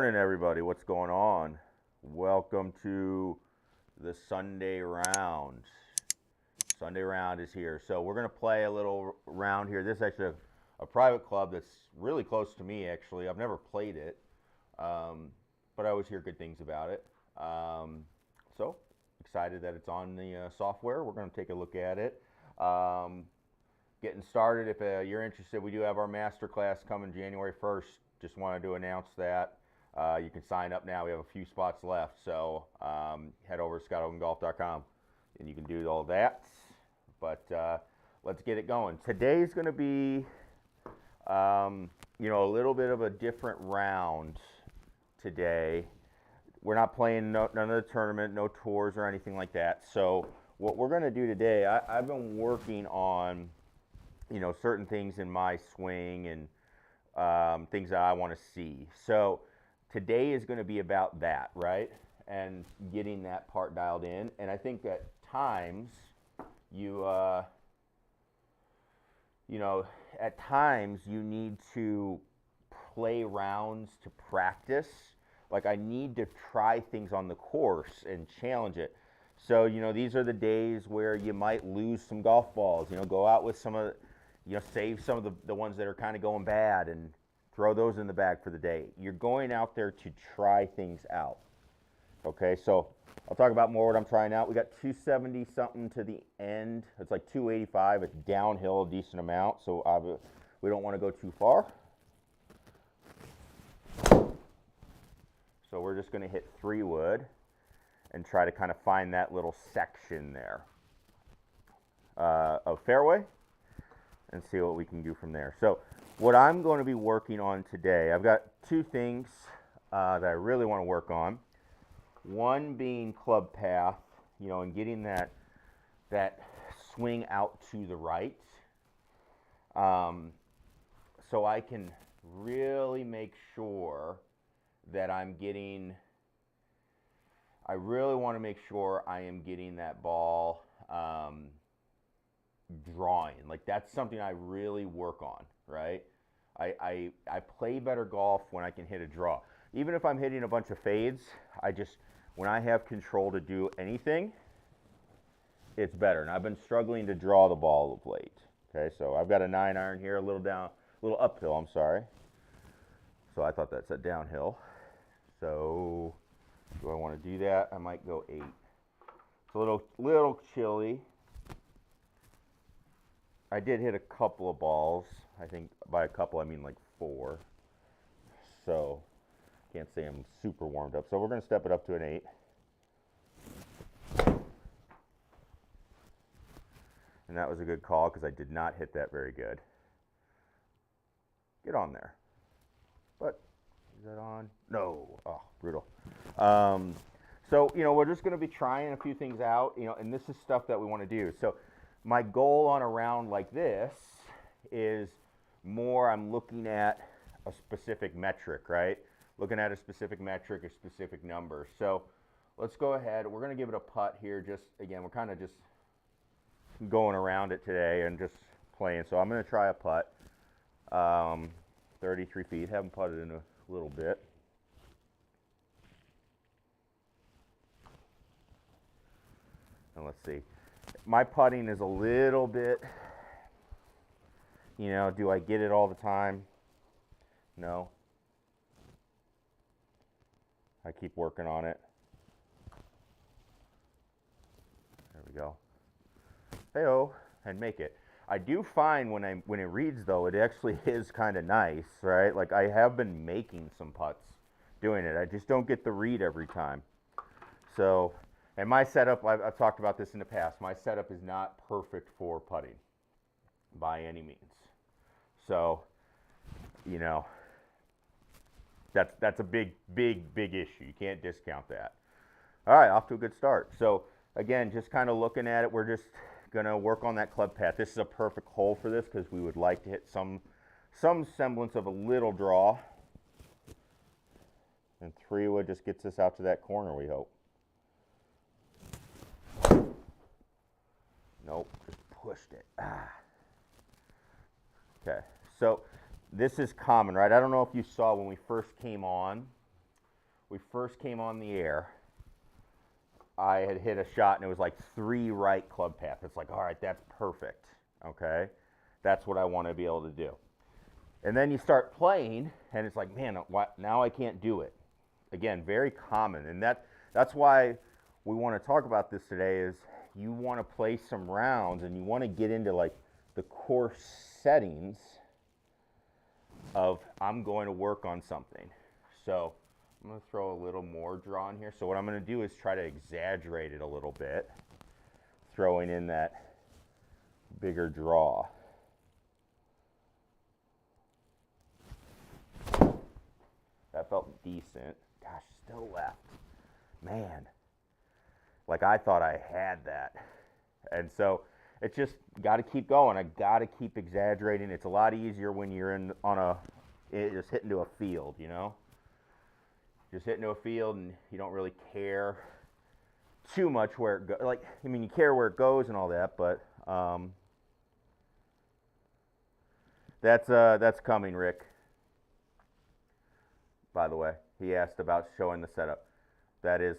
morning, everybody. What's going on? Welcome to the Sunday round. Sunday round is here. So we're going to play a little round here. This is actually a private club that's really close to me, actually. I've never played it, but I always hear good things about it. So excited that it's on the software. We're going to take a look at it. Getting started, if you're interested, we do have our master class coming January 1st. Just wanted to announce that. You can sign up now. We have a few spots left, so head over to ScottHoganGolf.com and you can do all that. But let's get it going. Today's going to be, a little bit of a different round today. We're not playing none of the tournament, no tours or anything like that. So what we're going to do today, I've been working on, certain things in my swing and things that I want to see. So today is going to be about that, right? And getting that part dialed in. And I think at times at times you need to play rounds to practice. Like I need to try things on the course and challenge it. So, these are the days where you might lose some golf balls, go out with some of, save some of the ones that are kind of going bad and throw those in the bag for the day. You're going out there to try things out. Okay, so I'll talk about more what I'm trying out. We got 270 something to the end. It's like 285. It's downhill a decent amount, so we don't want to go too far. So we're just going to hit 3-wood and try to kind of find that little section there of fairway and see what we can do from there. So what I'm going to be working on today, I've got two things that I really want to work on. One being club path, and getting that swing out to the right, so I can really make sure that I really want to make sure I am getting that ball drawing. Like that's something I really work on, right? I play better golf when I can hit a draw. Even if I'm hitting a bunch of fades, when I have control to do anything, it's better. And I've been struggling to draw the ball of late. Okay, so I've got a 9-iron here, a little uphill, I'm sorry. So I thought that said downhill. So do I want to do that? I might go 8. It's a little chilly. I did hit a couple of balls. I think by a couple I mean like 4. So can't say I'm super warmed up. So we're going to step it up to an 8. And that was a good call because I did not hit that very good. Get on there. But is that on? No. Oh, brutal. So, we're just going to be trying a few things out, and this is stuff that we want to do. So my goal on a round like this is more I'm looking at a specific metric, right? Looking at a specific metric, a specific number. So let's go ahead. We're going to give it a putt here. Again, we're kind of just going around it today and just playing. So I'm going to try a putt. 33 feet. Haven't putted in a little bit. And let's see. My putting is a little bit, do I get it all the time? No. I keep working on it. There we go. Hey-oh, and make it. I do find when it reads, though, it actually is kind of nice, right? Like I have been making some putts doing it. I just don't get the read every time. So, and my setup, I've talked about this in the past, my setup is not perfect for putting by any means. So, that's a big issue. You can't discount that. All right, off to a good start. So, again, just kind of looking at it, we're just going to work on that club path. This is a perfect hole for this because we would like to hit some semblance of a little draw. And 3-wood just gets us out to that corner, we hope. Nope, just pushed it. Okay, so this is common, right? I don't know if you saw when we first came on, we first came on the air, I had hit a shot and it was like 3 right club path. It's like, all right, that's perfect. Okay, that's what I want to be able to do. And then you start playing, and it's like, man, now I can't do it. Again, very common, and that's why we want to talk about this today. Is you want to play some rounds, and you want to get into like the course settings of I'm going to work on something. So I'm going to throw a little more draw in here. So what I'm going to do is try to exaggerate it a little bit, throwing in that bigger draw. That felt decent. Gosh, still left. Man, like I thought I had that. And so it's just got to keep going. I got to keep exaggerating. It's a lot easier when you're just hitting to a field, you know? Just hitting to a field and you don't really care too much where it goes. Like, I mean, you care where it goes and all that, but that's coming, Rick. By the way, he asked about showing the setup. That is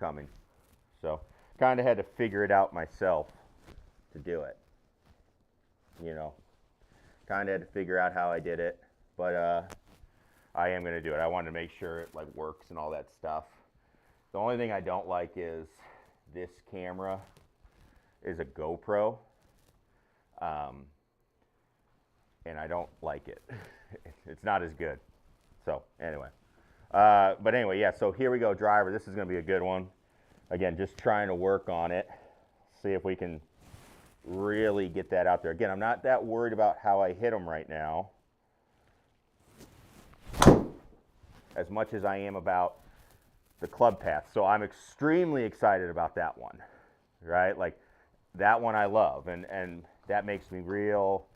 coming. So, kind of had to figure it out myself to do it. You know, kind of had to figure out how I did it, but I am going to do it. I wanted to make sure it like works and all that stuff. The only thing I don't like is this camera is a GoPro, and I don't like it. It's not as good. So anyway, but anyway, yeah. So here we go, driver. This is going to be a good one. Again, just trying to work on it. See if we can really get that out there. Again, I'm not that worried about how I hit them right now, as much as I am about the club path. So I'm extremely excited about that one, right? Like that one I love, and that makes me real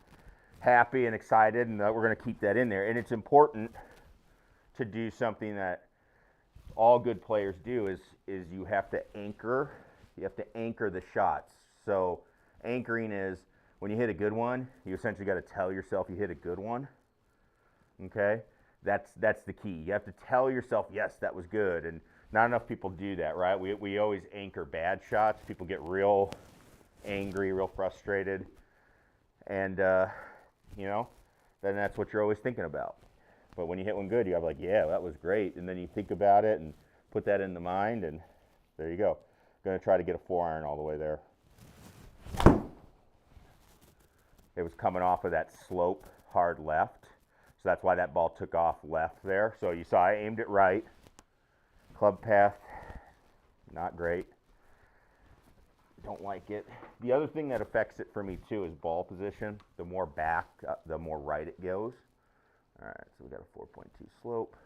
happy and excited, and we're going to keep that in there. And it's important to do something that all good players do is you have to anchor. You have to anchor the shots. So anchoring is when you hit a good one, you essentially got to tell yourself you hit a good one. Okay? That's the key. You have to tell yourself, yes, that was good. And not enough people do that, right? We always anchor bad shots. People get real angry, real frustrated. And, you know, then that's what you're always thinking about. But when you hit one good, you have like, yeah, that was great. And then you think about it and put that in the mind, and there you go. Going to try to get a 4-iron all the way there. It was coming off of that slope, hard left. So that's why that ball took off left there. So you saw I aimed it right. Club path, not great. Don't like it. The other thing that affects it for me too is ball position. The more back, the more right it goes. All right, so we got a 4.2 slope.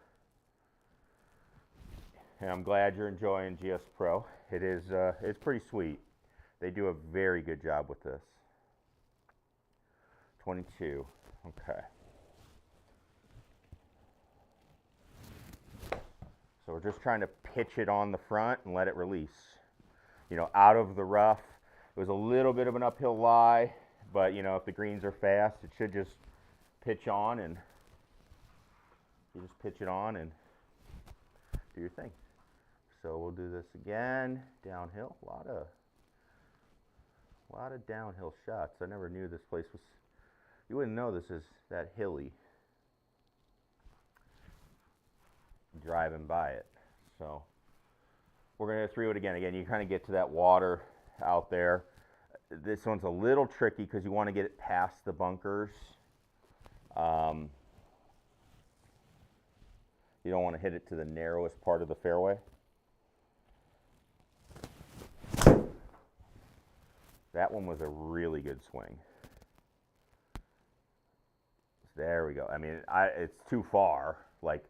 And I'm glad you're enjoying GS Pro. It is, it's pretty sweet. They do a very good job with this. 22, okay. So we're just trying to pitch it on the front and let it release. You know, out of the rough. It was a little bit of an uphill lie, but you know, if the greens are fast, it should just pitch on, and you just pitch it on and do your thing. So we'll do this again, downhill. A lot of downhill shots. I never knew this place was, you wouldn't know this is that hilly driving by it. So we're going to throw it again. Again, you kind of get to that water out there. This one's a little tricky because you want to get it past the bunkers. You don't want to hit it to the narrowest part of the fairway. That one was a really good swing. There we go. I mean, it's too far. Like,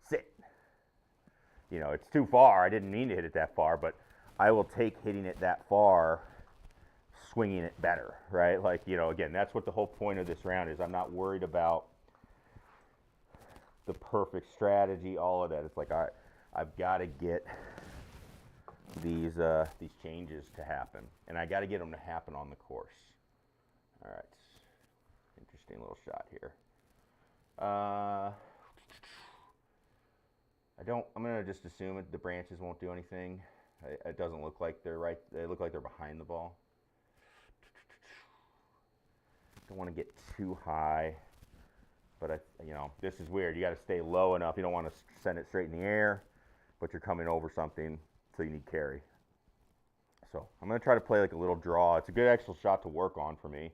sit. You know, it's too far. I didn't mean to hit it that far, but I will take hitting it that far, swinging it better, right? Like, you know, again, that's what the whole point of this round is. I'm not worried about the perfect strategy, all of that. It's like, all right, I've got to get these changes to happen, and I got to get them to happen on the course. All right, interesting little shot here. I I'm gonna just assume the branches won't do anything. It doesn't look like they're right. They look like they're behind the ball. Don't want to get too high, but this is weird. You got to stay low enough. You don't want to send it straight in the air, but you're coming over something, so you need carry. So I'm gonna try to play like a little draw. It's a good actual shot to work on for me.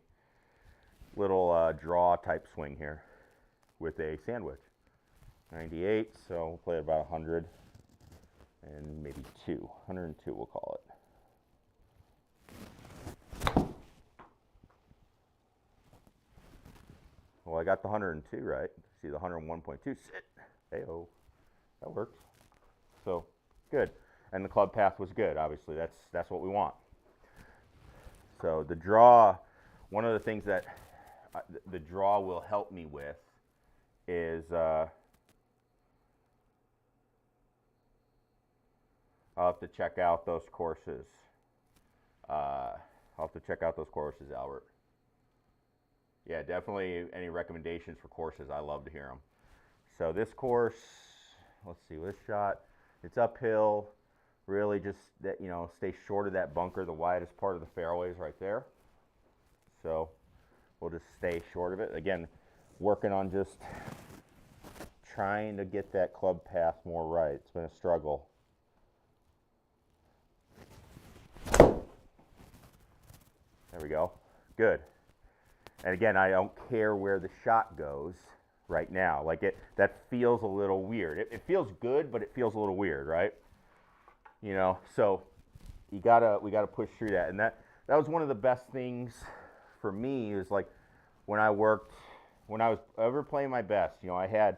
Little draw type swing here with a sandwich. 98, so we'll play at about 100 and maybe 102 we'll call it. Well, I got the 102 right. See the 101.2, sit. Hey-oh, that worked. So, good. And the club path was good, obviously. That's what we want. So the draw, one of the things that the draw will help me with is I'll have to check out those courses. Albert. Yeah, definitely any recommendations for courses, I love to hear them. So this course, let's see, this shot, it's uphill, really just that, stay short of that bunker. The widest part of the fairway is right there. So we'll just stay short of it. Again, working on just trying to get that club path more right. It's been a struggle. There we go. Good. And again, I don't care where the shot goes right now. Like that feels a little weird. It feels good, but it feels a little weird, right? So we gotta push through that. And that was one of the best things for me is like when I was ever playing my best, when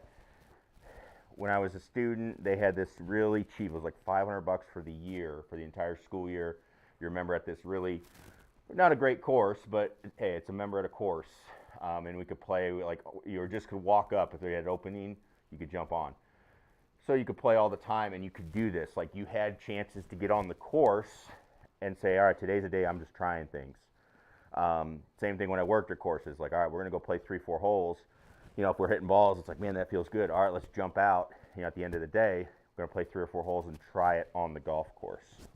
I was a student, they had this really cheap, it was like $500 for the year, for the entire school year. You remember at this really, not a great course, but hey, it's a member at a course. And we could play, like, you just could walk up. If they had an opening, you could jump on. So you could play all the time, and you could do this. Like, you had chances to get on the course and say, all right, today's the day I'm just trying things. Same thing when I worked at courses. Like, all right, we're going to go play 3-4 holes. If we're hitting balls, it's like, man, that feels good. All right, let's jump out. At the end of the day, we're going to play 3 or 4 holes and try it on the golf course,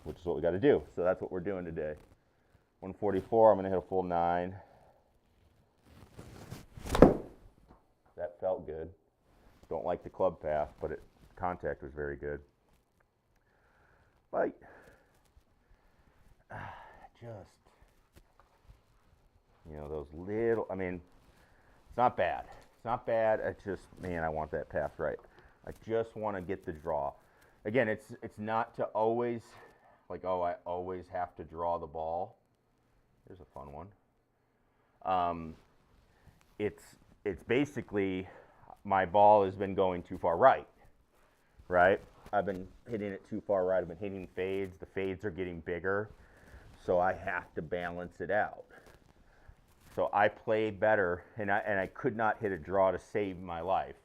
which is what we got to do. So that's what we're doing today. 144, I'm going to hit a full 9. That felt good. Don't like the club path, but contact was very good. Bite. Those little, it's not bad. It's not bad. It's just, man, I want that path right. I just want to get the draw. Again, it's not to always, like, oh, I always have to draw the ball. Here's a fun one. It's basically my ball has been going too far right. I've been hitting it too far right. I've been hitting fades. The fades are getting bigger, so I have to balance it out. So I play better, and I could not hit a draw to save my life.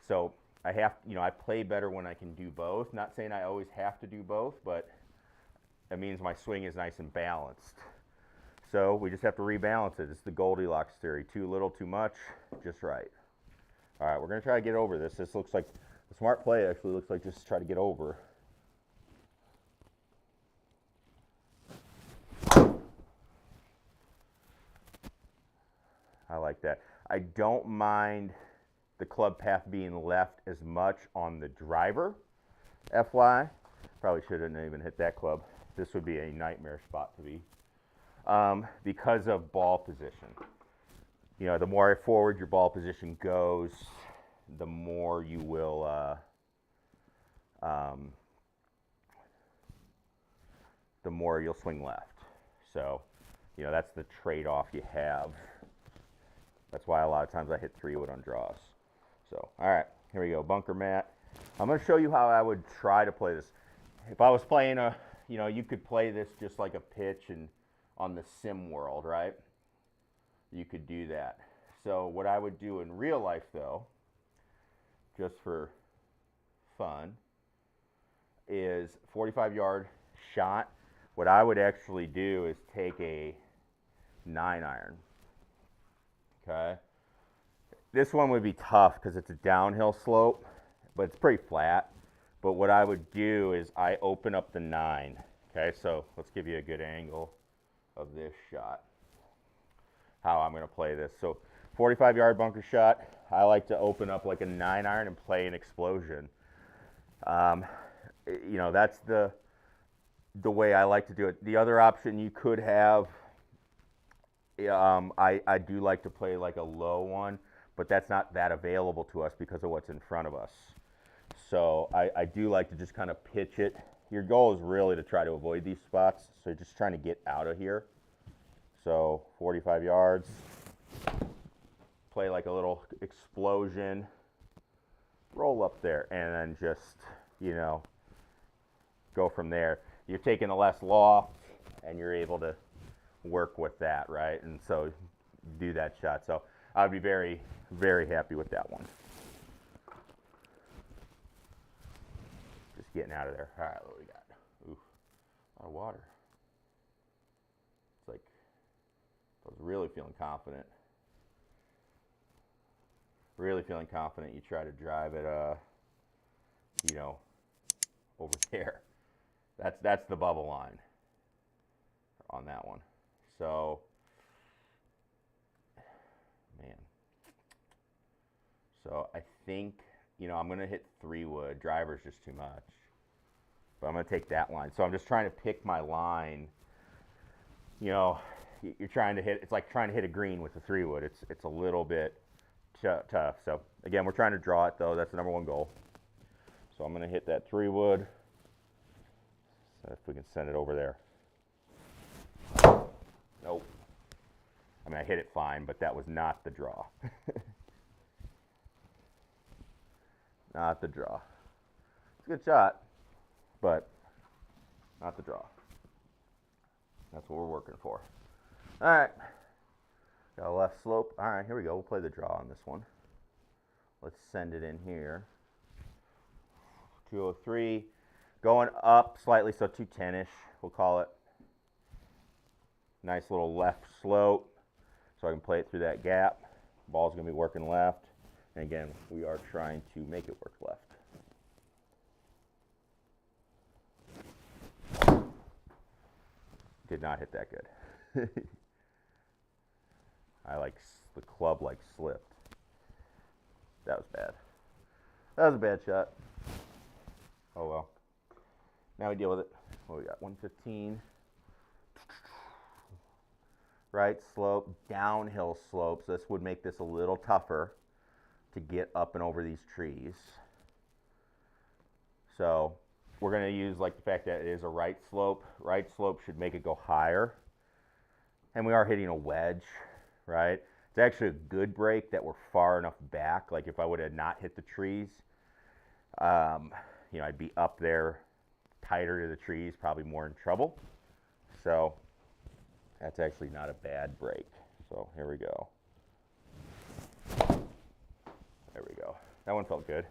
So I play better when I can do both. Not saying I always have to do both, but that means my swing is nice and balanced. So we just have to rebalance it. It's the Goldilocks theory. Too little, too much, just right. All right, we're going to try to get over this. This looks like, the smart play actually looks like just try to get over. I like that. I don't mind the club path being left as much on the driver, FY. Probably shouldn't even hit that club. This would be a nightmare spot to be. Because of ball position. The more forward your ball position goes, the more you will, the more you'll swing left. So, that's the trade-off you have. That's why a lot of times I hit 3-wood on draws. So, all right, here we go, bunker mat. I'm going to show you how I would try to play this. If I was playing you could play this just like a pitch and on the sim world, right? You could do that. So what I would do in real life, though, just for fun, is 45-yard shot. What I would actually do is take a 9-iron. Okay. This one would be tough because it's a downhill slope, but it's pretty flat. But what I would do is I open up the 9. Okay, so let's give you a good angle of this shot, how I'm going to play this. So 45-yard bunker shot, I like to open up like a 9-iron and play an explosion. You know, that's the way I like to do it. The other option you could have, I do like to play like a low one, but that's not that available to us because of what's in front of us. So I do like to just kind of pitch it. Your goal is really to try to avoid these spots, so you're just trying to get out of here. So 45 yards, play like a little explosion, roll up there, and then just, you know, go from there. You're taking a less loft, and you're able to work with that, right? And so do that shot. So I'd be very, very happy with that one. Just getting out of there. All right, what do we got? Ooh, a lot of water. It's like, I was really feeling confident. Really feeling confident. You try to drive it, you know, over there. That's the bubble line on that one. So, man. So I think, you know, I'm going to hit 3 wood. Driver's just too much. But I'm going to take that line. So I'm just trying to pick my line. You know, you're trying to hit, it's like trying to hit a green with a 3 wood. It's a little bit tough. So again, we're trying to draw it though. That's the number 1 goal. So I'm going to hit that 3 wood. So if we can send it over there. Nope. I mean, I hit it fine, but that was not the draw. Not the draw. It's a good shot, but not the draw. That's what we're working for. All right. Got a left slope. All right, here we go. We'll play the draw on this one. Let's send it in here. 203. Going up slightly, so 210-ish, we'll call it. Nice little left slope, so I can play it through that gap. Ball's going to be working left. And again, we are trying to make it work left. Did not hit that good. The club slipped. That was bad. That was a bad shot. Oh well. Now we deal with it. What we got? 115. Right slope, downhill slope. So this would make this a little tougher to get up and over these trees. So we're going to use like the fact that it is a right slope. Right slope should make it go higher. And we are hitting a wedge, right? It's actually a good break that we're far enough back. Like if I would have not hit the trees, you know, I'd be up there tighter to the trees, probably more in trouble. So that's actually not a bad break. So here we go. There we go. That one felt good.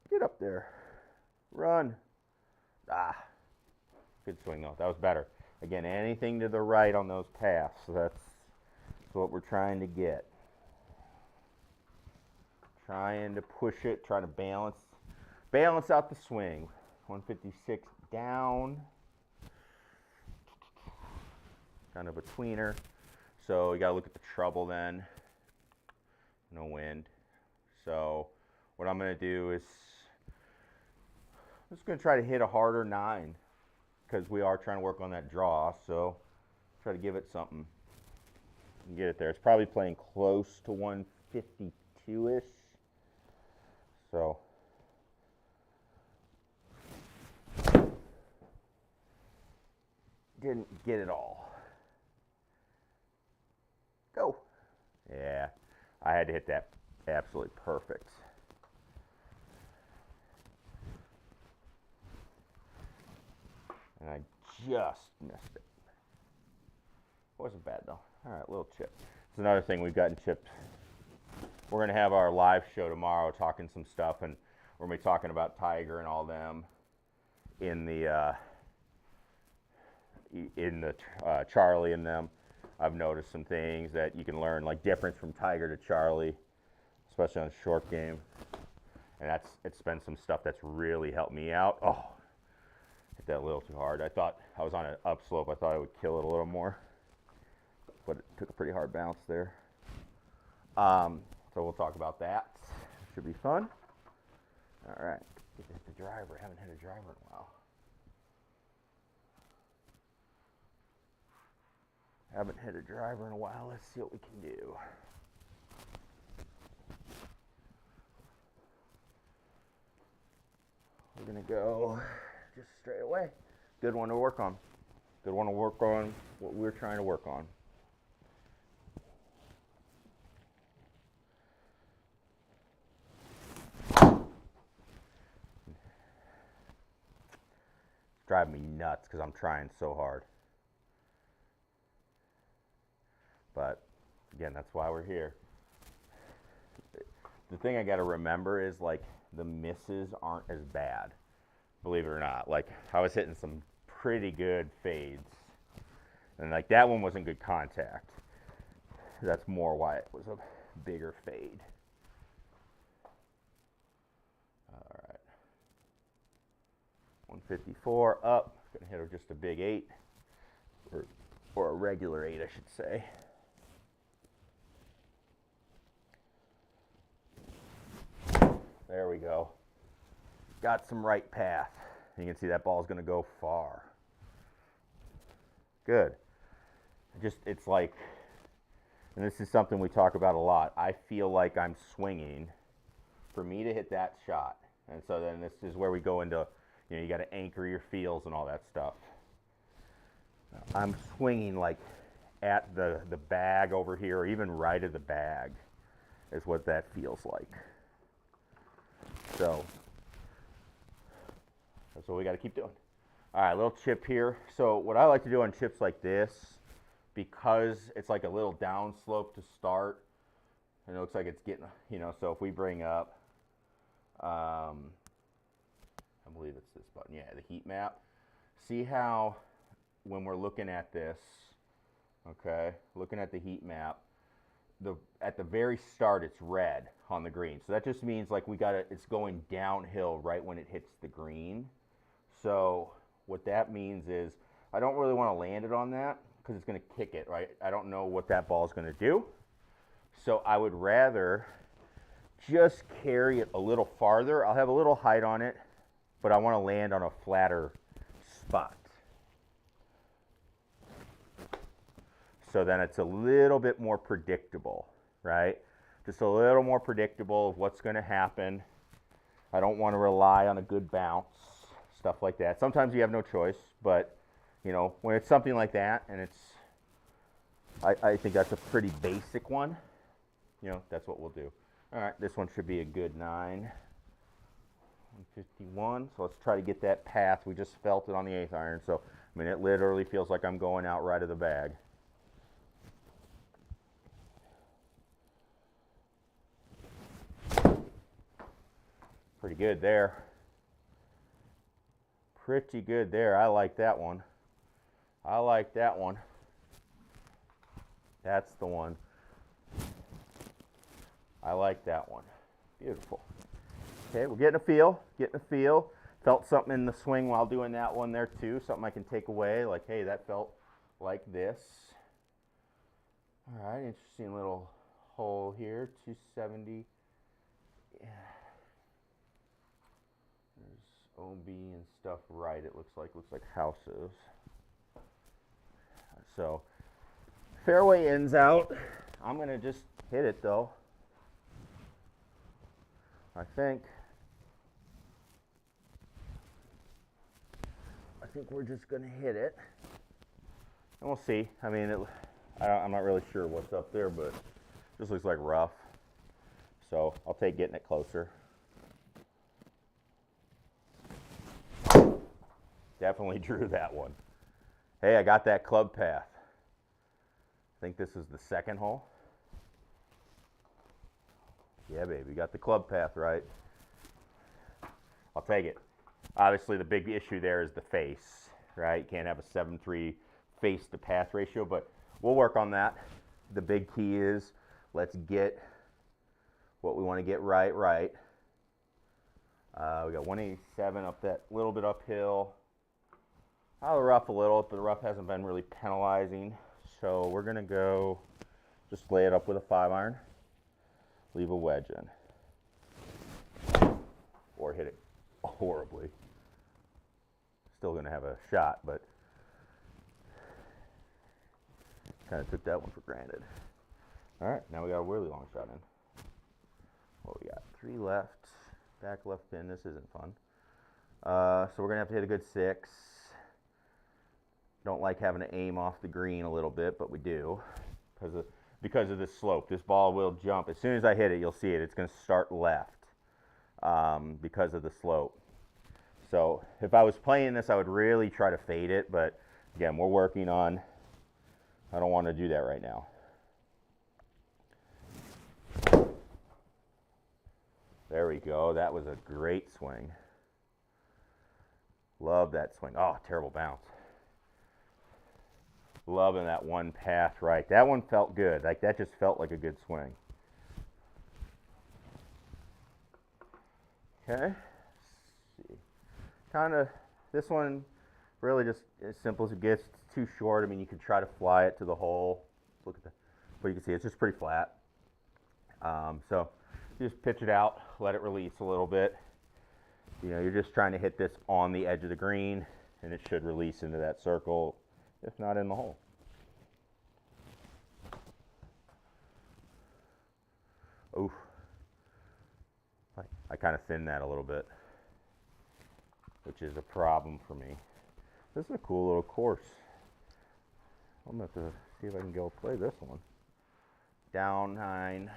Get up there. Run. Ah. Good swing though. That was better. Again, anything to the right on those paths. So that's what we're trying to get. Trying to push it, trying to balance out the swing. 156 down. Kind of a tweener. So you got to look at the trouble then. No wind. So what I'm going to do is I'm just going to try to hit a harder 9 because we are trying to work on that draw. So try to give it something. And get it there. It's probably playing close to 152-ish. So didn't get it all. Go. Yeah, I had to hit that absolutely perfect. And I just missed it. Wasn't bad though. All right, little chip. It's another thing we've gotten chipped. We're going to have our live show tomorrow talking some stuff, and we're going to be talking about Tiger and all them in the Charlie and them. I've noticed some things that you can learn, like difference from Tiger to Charlie, especially on a short game. And it's been some stuff that's really helped me out. Oh, hit that a little too hard. I thought I was on an upslope. I thought I would kill it a little more, but it took a pretty hard bounce there. So we'll talk about that. Should be fun. All right, get to hit the driver. I haven't hit a driver in a while. Haven't hit a driver in a while. Let's see what we can do. We're gonna go just straight away. Good one to work on. Good one to work on what we're trying to work on. It's driving me nuts because I'm trying so hard. But again, that's why we're here. The thing I got to remember is like the misses aren't as bad, believe it or not. Like I was hitting some pretty good fades, and like that one wasn't good contact. That's more why it was a bigger fade. All right, 154 up. Gonna hit her just a big 8, or a regular 8, I should say. There we go. Got some right path. You can see that ball's going to go far. Good. It's like, and this is something we talk about a lot, I feel like I'm swinging for me to hit that shot. And so then this is where we go into, you got to anchor your feels and all that stuff. I'm swinging like at the bag over here, or even right at the bag is what that feels like. So that's what we got to keep doing. All right, little chip here. So what I like to do on chips like this, because it's like a little down slope to start, and it looks like it's getting, so if we bring up, I believe it's this button, yeah, the heat map. See how when we're looking at this, okay, looking at the heat map, at the very start it's red on the green, so that just means like it's going downhill right when it hits the green. So what that means is I don't really want to land it on that because it's going to kick it, right? I don't know what that ball is going to do, so I would rather just carry it a little farther. I'll have a little height on it, but I want to land on a flatter spot. So then it's a little bit more predictable, right? Just a little more predictable of what's going to happen. I don't want to rely on a good bounce, stuff like that. Sometimes you have no choice, but when it's something like that, and I think that's a pretty basic one, that's what we'll do. All right, this one should be a good 9. 151, so let's try to get that path. We just felt it on the 8th iron, so I mean it literally feels like I'm going out right of the bag. Pretty good there. Pretty good there. I like that one. I like that one. That's the one. I like that one. Beautiful. Okay, we're getting a feel. Getting a feel. Felt something in the swing while doing that one there too. Something I can take away. Like, hey, that felt like this. All right, interesting little hole here. 270. Yeah. OB and stuff right, it looks like houses. So fairway ends out. I'm gonna just hit it though. I think we're just gonna hit it, and we'll see. I mean, I'm not really sure what's up there, but it just looks like rough. So I'll take getting it closer. Definitely drew that one. Hey, I got that club path. I think this is the second hole. Yeah, baby, got the club path right. I'll take it. Obviously, the big issue there is the face, right? You can't have a 7-3 face to path ratio, but we'll work on that. The big key is let's get what we want to get right. We got 187 up that little bit uphill. Out of the rough a little, but the rough hasn't been really penalizing. So we're gonna go just lay it up with a 5-iron, leave a wedge in, or hit it horribly. Still gonna have a shot, but kind of took that one for granted. All right, now we got a really long shot in. What we got? 3 left, back left pin. This isn't fun. So we're gonna have to hit a good 6. Don't like having to aim off the green a little bit, but we do because of this slope. This ball will jump. As soon as I hit it, you'll see it. It's going to start left because of the slope. So if I was playing this, I would really try to fade it. But again, we're working on, I don't want to do that right now. There we go. That was a great swing. Love that swing. Oh, terrible bounce. Loving that one path right. That one felt good. Like that just felt like a good swing. Okay. Let's see. Kind of, this one really just as simple as it gets. It's too short. I mean, you could try to fly it to the hole. Look at that. But you can see it's just pretty flat. So you just pitch it out, let it release a little bit. You know, you're just trying to hit this on the edge of the green, and it should release into that circle, if not in the hole. Oof. I kind of thinned that a little bit, which is a problem for me. This is a cool little course. I'm going to have to see if I can go play this one. Down 9,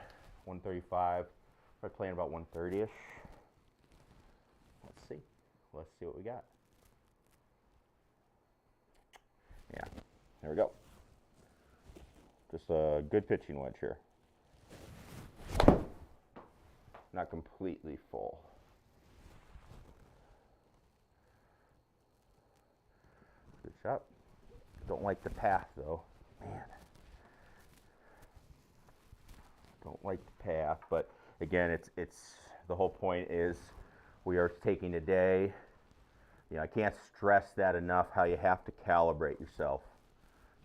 135. Probably playing about 130-ish. Let's see. Let's see what we got. Yeah, there we go. Just a good pitching wedge here. Not completely full. Good shot. Don't like the path though. Man. Don't like the path, but again, it's the whole point is we are taking a day. You know, I can't stress that enough, how you have to calibrate yourself.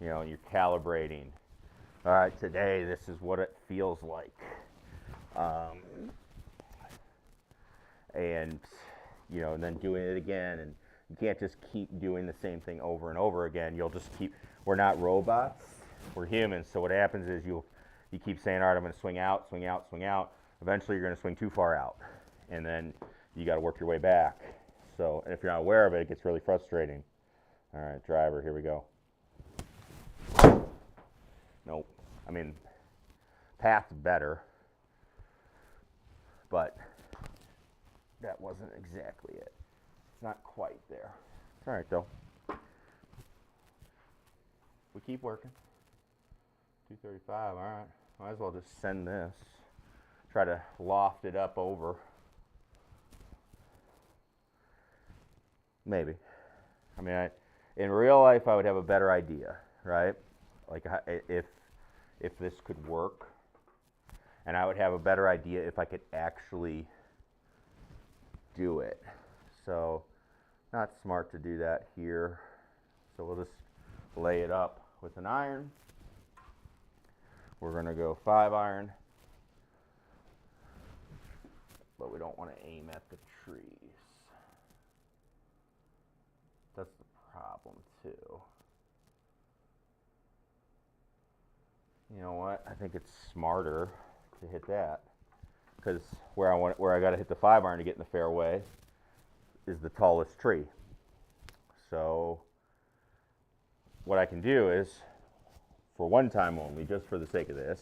You know, you're calibrating. All right, today this is what it feels like. And, you know, and then doing it again. And you can't just keep doing the same thing over and over again. You'll just keep, we're not robots, we're humans. So what happens is you keep saying, all right, I'm going to swing out, swing out, swing out. Eventually you're going to swing too far out. And then you got to work your way back. So, and if you're not aware of it, it gets really frustrating. All right, driver, here we go. Nope. I mean, path's better, but that wasn't exactly it. It's not quite there. All right, though. We keep working. 235, all right. Might as well just send this. Try to loft it up over. Maybe. I mean, in real life, I would have a better idea, right? Like if this could work, and I would have a better idea if I could actually do it. So, not smart to do that here. So we'll just lay it up with an iron. We're going to go 5-iron, but we don't want to aim at the trees. That's the problem too. You know what? I think it's smarter to hit that, because where I got to hit the 5-iron to get in the fairway is the tallest tree. So what I can do is, for one time only, just for the sake of this,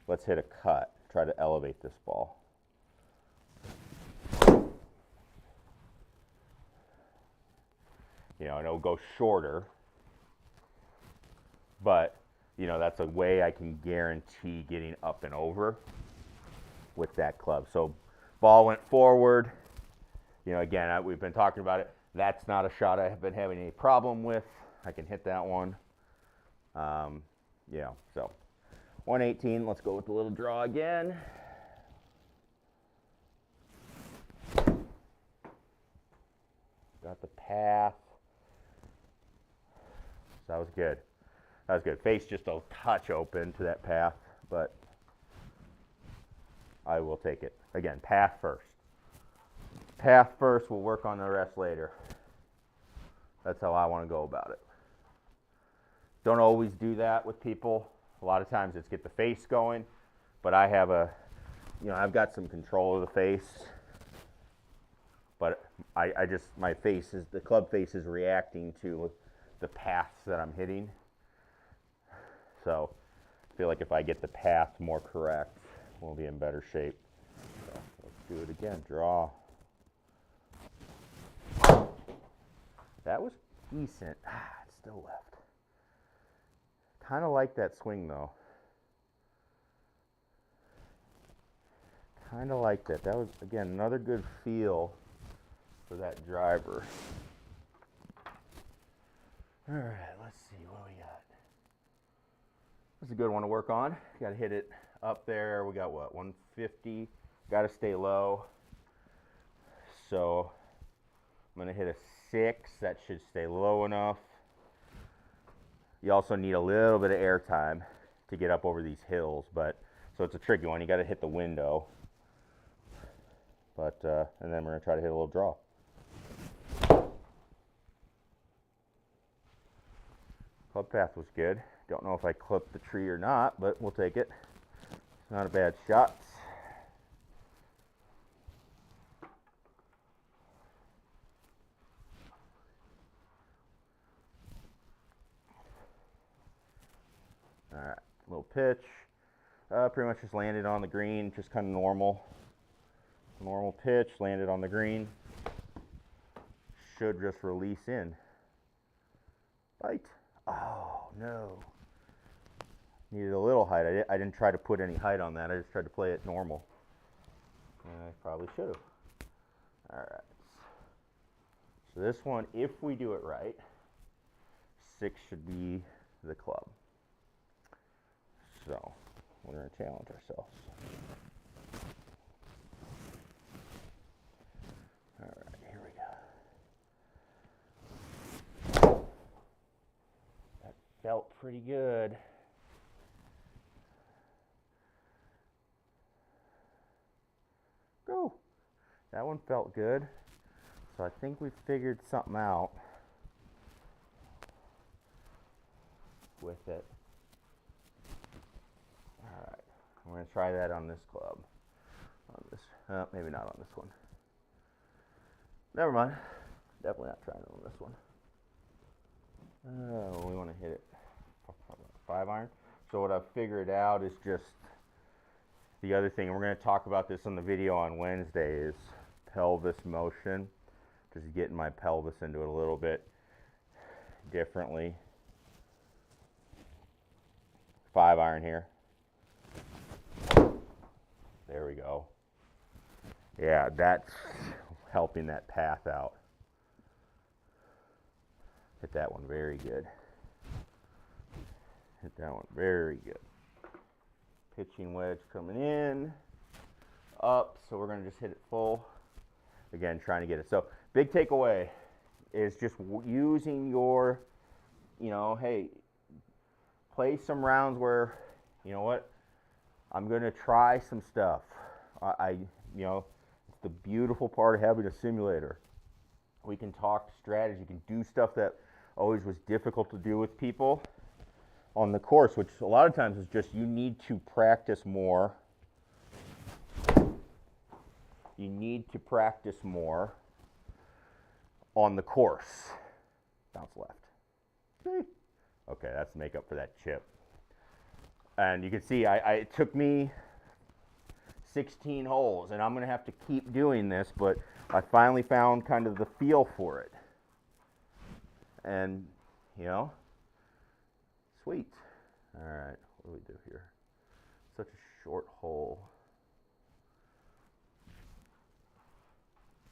let's hit a cut. Try to elevate this ball. You know, and it'll go shorter, but, you know, that's a way I can guarantee getting up and over with that club. So ball went forward. You know, again, we've been talking about it. That's not a shot I have been having any problem with. I can hit that one. You know, so 118, let's go with the little draw again. got the path. So that was good. That was good. Face just a touch open to that path, but I will take it. Again, path first. Path first, we'll work on the rest later. That's how I want to go about it. Don't always do that with people. A lot of times it's get the face going, but I have I've got some control of the face, but the club face is reacting to the paths that I'm hitting. So I feel like if I get the path more correct, we'll be in better shape. So let's do it again. Draw. That was decent. It's still left. Kind of like that swing though. Kind of like that. That was, again, another good feel for that driver. All right, let's see what we got. This is a good one to work on. Got to hit it up there. We got what, 150? Got to stay low. So I'm going to hit a 6. That should stay low enough. You also need a little bit of air time to get up over these hills, but so it's a tricky one. You got to hit the window. But and then we're going to try to hit a little draw. Club path was good. Don't know if I clipped the tree or not, but we'll take it. It's not a bad shot. All right, little pitch. Pretty much just landed on the green, just kind of normal. Normal pitch, landed on the green. Should just release in. Bite. Oh, no. Needed a little height. I didn't try to put any height on that. I just tried to play it normal. And I probably should have. All right. So this one, if we do it right, 6 should be the club. So we're going to challenge ourselves. All right, here we go. That felt pretty good. Go. That one felt good. So I think we figured something out with it. All right, I'm going to try that on this club. On this, maybe not on this one. Never mind. Definitely not trying it on this one. We want to hit it 5 iron. So what I've figured out is just the other thing, and we're going to talk about this on the video on Wednesday, is pelvis motion. Just getting my pelvis into it a little bit differently. 5 iron here. There we go. Yeah, that's helping that path out. Hit that one very good. Hit that one very good. Pitching wedge coming in, up, so we're going to just hit it full. Again, trying to get it. So big takeaway is just using your, hey, play some rounds where, you know what, I'm going to try some stuff. It's the beautiful part of having a simulator. We can talk strategy, you can do stuff that always was difficult to do with people on the course, which a lot of times is just you need to practice more. You need to practice more on the course. Bounce left. Okay, that's make up for that chip. And you can see it took me 16 holes, and I'm going to have to keep doing this, but I finally found kind of the feel for it. And, sweet. All right, what do we do here? Such a short hole.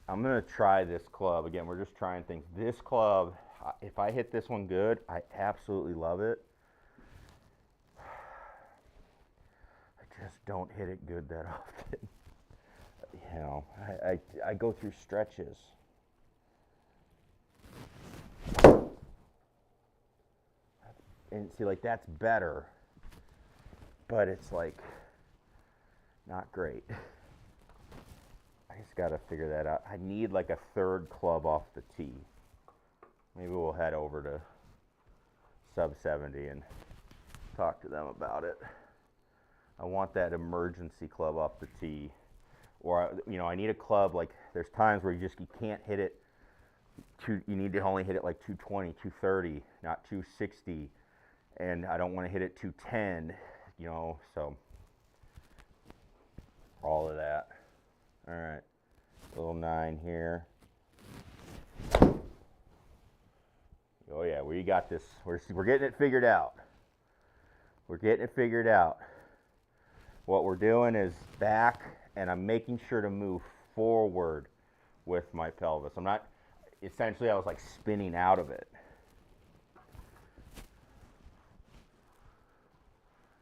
I'm going to try this club. Again, we're just trying things. This club, if I hit this one good, I absolutely love it. I just don't hit it good that often. I go through stretches. And see, like, that's better, but it's like not great. I just got to figure that out. I need like a third club off the tee. Maybe we'll head over to Sub 70 and talk to them about it. I want that emergency club off the tee. Or, you know, I need a club, like, there's times where you can't hit it, you need to only hit it like 220, 230, not 260. And I don't want to hit it 210, you know, so all of that. All right, little 9 here. Oh yeah, we got this. We're getting it figured out. We're getting it figured out. What we're doing is back, and I'm making sure to move forward with my pelvis. I'm not, essentially I was like spinning out of it.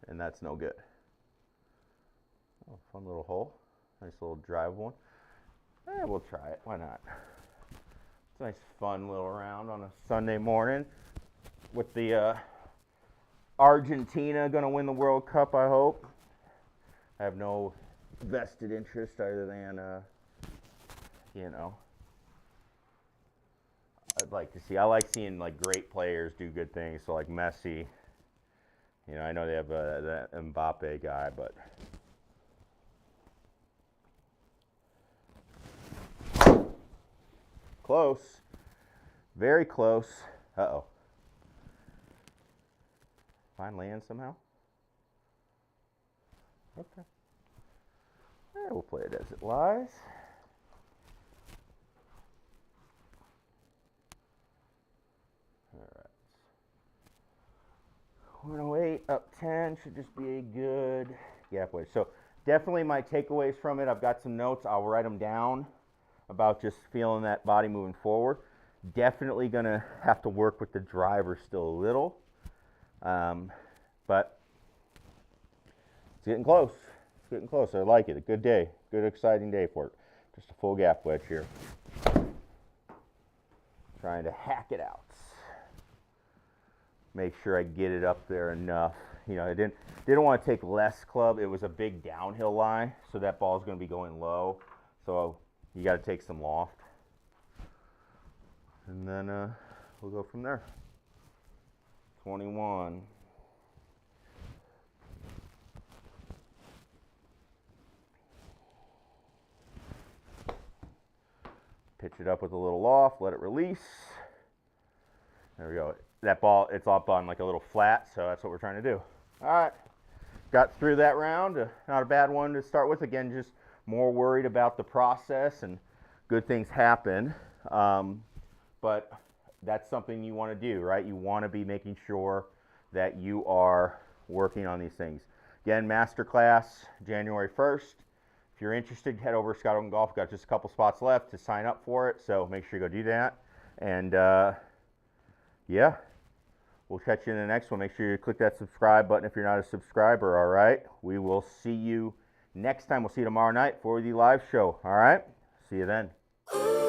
And that's no good. Oh, fun little hole. Nice little drive one. We'll try it. Why not? It's a nice fun little round on a Sunday morning with the Argentina going to win the World Cup, I hope. I have no vested interest other than, you know, I'd like to see. I like seeing like great players do good things. So like Messi, you know, I know they have that Mbappe guy, but close, very close. Uh-oh. Find land somehow? Okay. Yeah, we'll play it as it lies. All right. 108 up 10 should just be a good gap wedge. So definitely my takeaways from it, I've got some notes. I'll write them down about just feeling that body moving forward. Definitely going to have to work with the driver still a little. But it's getting close. It's getting close. I like it. A good day. Good, exciting day for it. Just a full gap wedge here. Trying to hack it out. Make sure I get it up there enough. You know, I didn't want to take less club. It was a big downhill lie, so that ball is going to be going low. So you got to take some loft. And then we'll go from there. 21. Pitch it up with a little loft, let it release. There we go. That ball, it's up on like a little flat, so that's what we're trying to do. All right, got through that round. Not a bad one to start with. Again, just more worried about the process, and good things happen. But that's something you want to do, right? You want to be making sure that you are working on these things. Again, masterclass, January 1st. If you're interested, head over to Scott Oaken Golf. Got just a couple spots left to sign up for it, so make sure you go do that. And yeah, we'll catch you in the next one. Make sure you click that subscribe button if you're not a subscriber, all right? We will see you next time. We'll see you tomorrow night for the live show, all right? See you then. Ooh.